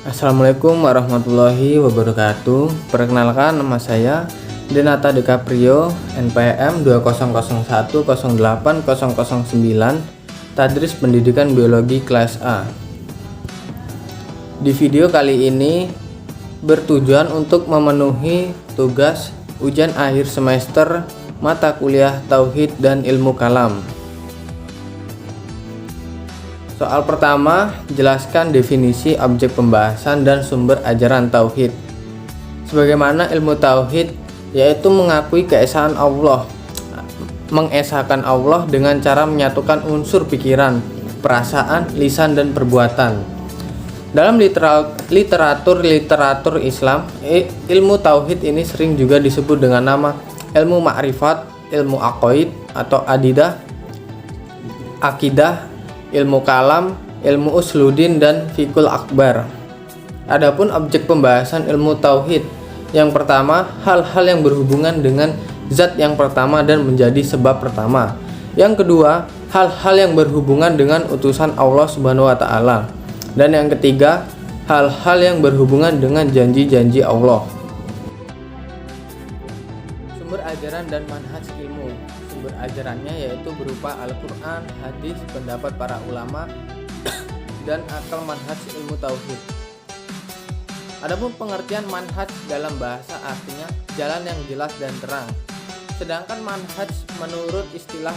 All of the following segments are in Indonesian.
Assalamualaikum warahmatullahi wabarakatuh. Perkenalkan, nama saya Denata DiCaprio, NPM 200108009, Tadris Pendidikan Biologi kelas A. Di video kali ini bertujuan untuk memenuhi tugas ujian akhir semester mata kuliah Tauhid dan Ilmu Kalam. Soal pertama, jelaskan definisi objek pembahasan dan sumber ajaran Tauhid. Sebagaimana ilmu Tauhid, yaitu mengakui keesaan Allah, mengesahkan Allah dengan cara menyatukan unsur pikiran, perasaan, lisan, dan perbuatan. Dalam literatur Islam, ilmu Tauhid ini sering juga disebut dengan nama ilmu ma'rifat, ilmu aqaid atau akidah, ilmu kalam, ilmu usludin, dan fikul akbar. Adapun objek pembahasan ilmu tauhid, yang pertama, hal-hal yang berhubungan dengan zat yang pertama dan menjadi sebab pertama. Yang kedua, hal-hal yang berhubungan dengan utusan Allah Subhanahu wa taala. Dan yang ketiga, hal-hal yang berhubungan dengan janji-janji Allah. Sumber ajaran dan manhaj ilmu. Sumber ajarannya yaitu berupa Al-Quran, hadis, pendapat para ulama, dan akal manhaj ilmu tauhid. Adapun pengertian manhaj dalam bahasa artinya jalan yang jelas dan terang. Sedangkan manhaj menurut istilah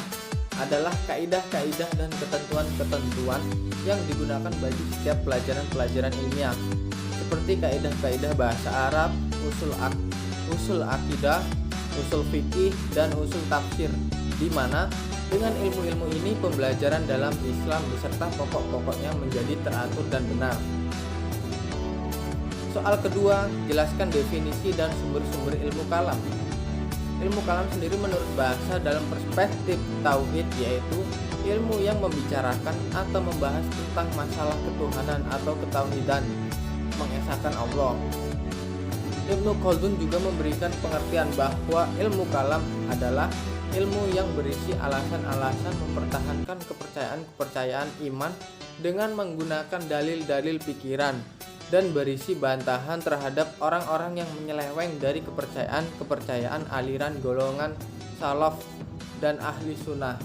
adalah kaidah-kaidah dan ketentuan-ketentuan yang digunakan bagi setiap pelajaran-pelajaran ilmiah, seperti kaidah-kaidah bahasa Arab, usul akidah, usul fikih, dan usul tafsir, di mana dengan ilmu-ilmu ini pembelajaran dalam Islam beserta pokok-pokoknya menjadi teratur dan benar. Soal kedua, jelaskan definisi dan sumber-sumber ilmu kalam. Ilmu kalam sendiri menurut bahasa dalam perspektif tauhid yaitu ilmu yang membicarakan atau membahas tentang masalah ketuhanan atau ketauhidan, mengesahkan Allah. Ibnu Khaldun juga memberikan pengertian bahwa ilmu kalam adalah ilmu yang berisi alasan-alasan mempertahankan kepercayaan iman dengan menggunakan dalil-dalil pikiran dan berisi bantahan terhadap orang-orang yang menyeleweng dari kepercayaan aliran golongan salaf dan ahli sunnah.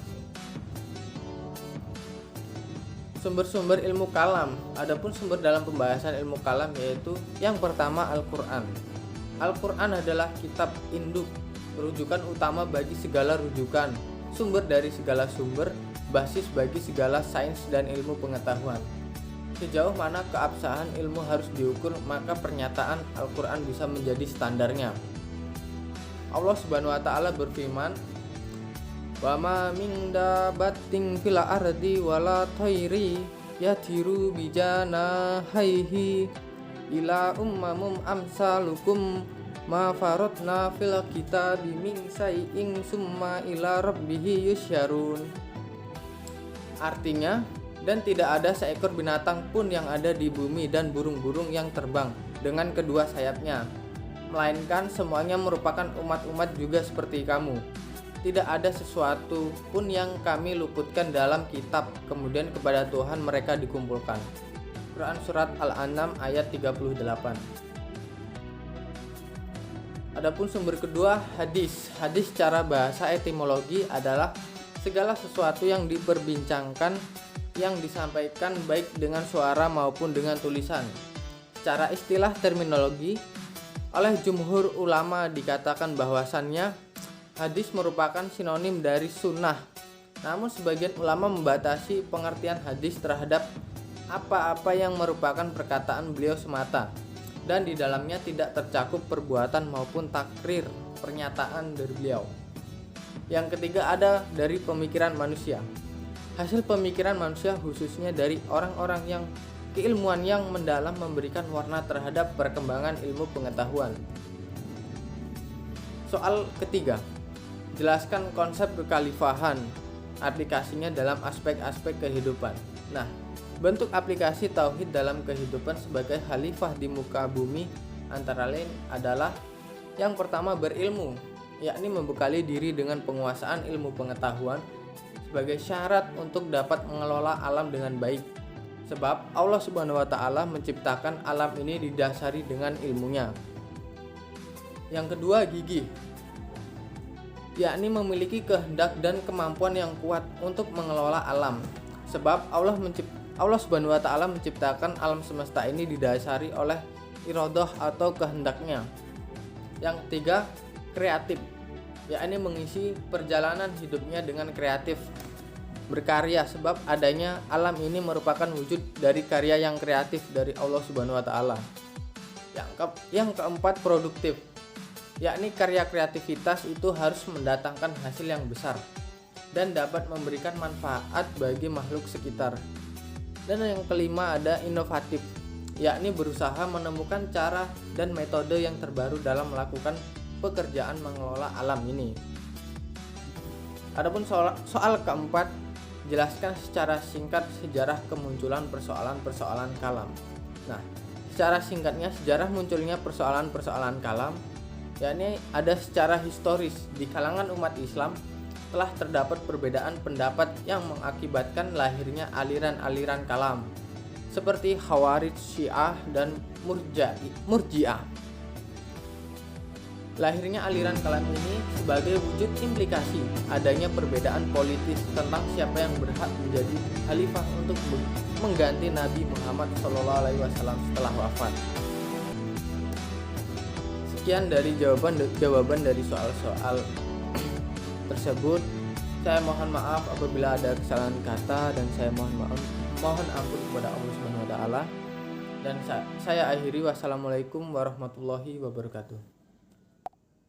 Sumber-sumber ilmu kalam. Adapun sumber dalam pembahasan ilmu kalam yaitu yang pertama Al-Quran. Al-Quran adalah kitab induk, rujukan utama bagi segala rujukan, sumber dari segala sumber, basis bagi segala sains dan ilmu pengetahuan. Sejauh mana keabsahan ilmu harus diukur, maka pernyataan Al-Quran bisa menjadi standarnya. Allah Subhanahu wa taala berfirman, "Wa ma min dabbatin fil ardi wala thairi yatiru bijana haihi ila ummamum amsalukum ma farotna fil kitabi min say'in summa ila rabbihi yusyarun." Artinya, dan tidak ada seekor binatang pun yang ada di bumi dan burung-burung yang terbang dengan kedua sayapnya, melainkan semuanya merupakan umat-umat juga seperti kamu. Tidak ada sesuatu pun yang kami luputkan dalam kitab, kemudian kepada Tuhan mereka dikumpulkan. Quran Surat Al-An'am ayat 38. Adapun sumber kedua, hadis. Hadis secara bahasa etimologi adalah segala sesuatu yang diperbincangkan, yang disampaikan baik dengan suara maupun dengan tulisan. Secara istilah terminologi, oleh jumhur ulama dikatakan bahwasannya hadis merupakan sinonim dari sunnah. Namun sebagian ulama membatasi pengertian hadis terhadap apa-apa yang merupakan perkataan beliau semata, dan di dalamnya tidak tercakup perbuatan maupun takrir pernyataan dari beliau. Yang ketiga ada dari pemikiran manusia. Hasil pemikiran manusia khususnya dari orang-orang yang keilmuan yang mendalam memberikan warna terhadap perkembangan ilmu pengetahuan. Soal ketiga, jelaskan konsep kekhalifahan, aplikasinya dalam aspek-aspek kehidupan. Nah, bentuk aplikasi tauhid dalam kehidupan sebagai khalifah di muka bumi antara lain adalah yang pertama berilmu, yakni membekali diri dengan penguasaan ilmu pengetahuan sebagai syarat untuk dapat mengelola alam dengan baik. Sebab Allah Subhanahu wa taala menciptakan alam ini didasari dengan ilmunya. Yang kedua, gigih, yakni memiliki kehendak dan kemampuan yang kuat untuk mengelola alam. Sebab Allah Subhanahu wa taala menciptakan alam semesta ini didasari oleh irodah atau kehendaknya. Yang ketiga, kreatif, yakni mengisi perjalanan hidupnya dengan kreatif, berkarya, sebab adanya alam ini merupakan wujud dari karya yang kreatif dari Allah Subhanahu wa taala. Yang keempat, produktif, yakni karya kreativitas itu harus mendatangkan hasil yang besar dan dapat memberikan manfaat bagi makhluk sekitar. Dan yang kelima ada inovatif, yakni berusaha menemukan cara dan metode yang terbaru dalam melakukan pekerjaan mengelola alam ini. Adapun soal keempat, jelaskan secara singkat sejarah kemunculan persoalan-persoalan kalam. Nah, secara singkatnya sejarah munculnya persoalan-persoalan kalam, yakni ada secara historis di kalangan umat Islam telah terdapat perbedaan pendapat yang mengakibatkan lahirnya aliran-aliran kalam seperti Khawarij, Syiah, dan Murji'ah. Lahirnya aliran kalam ini sebagai wujud implikasi adanya perbedaan politis tentang siapa yang berhak menjadi khalifah untuk mengganti Nabi Muhammad SAW setelah wafat. Sekian dari jawaban dari soal-soal tersebut. Saya mohon maaf apabila ada kesalahan kata dan saya mohon ampun kepada Allah Subhanahu wa taala. Dan saya akhiri, wassalamualaikum warahmatullahi wabarakatuh.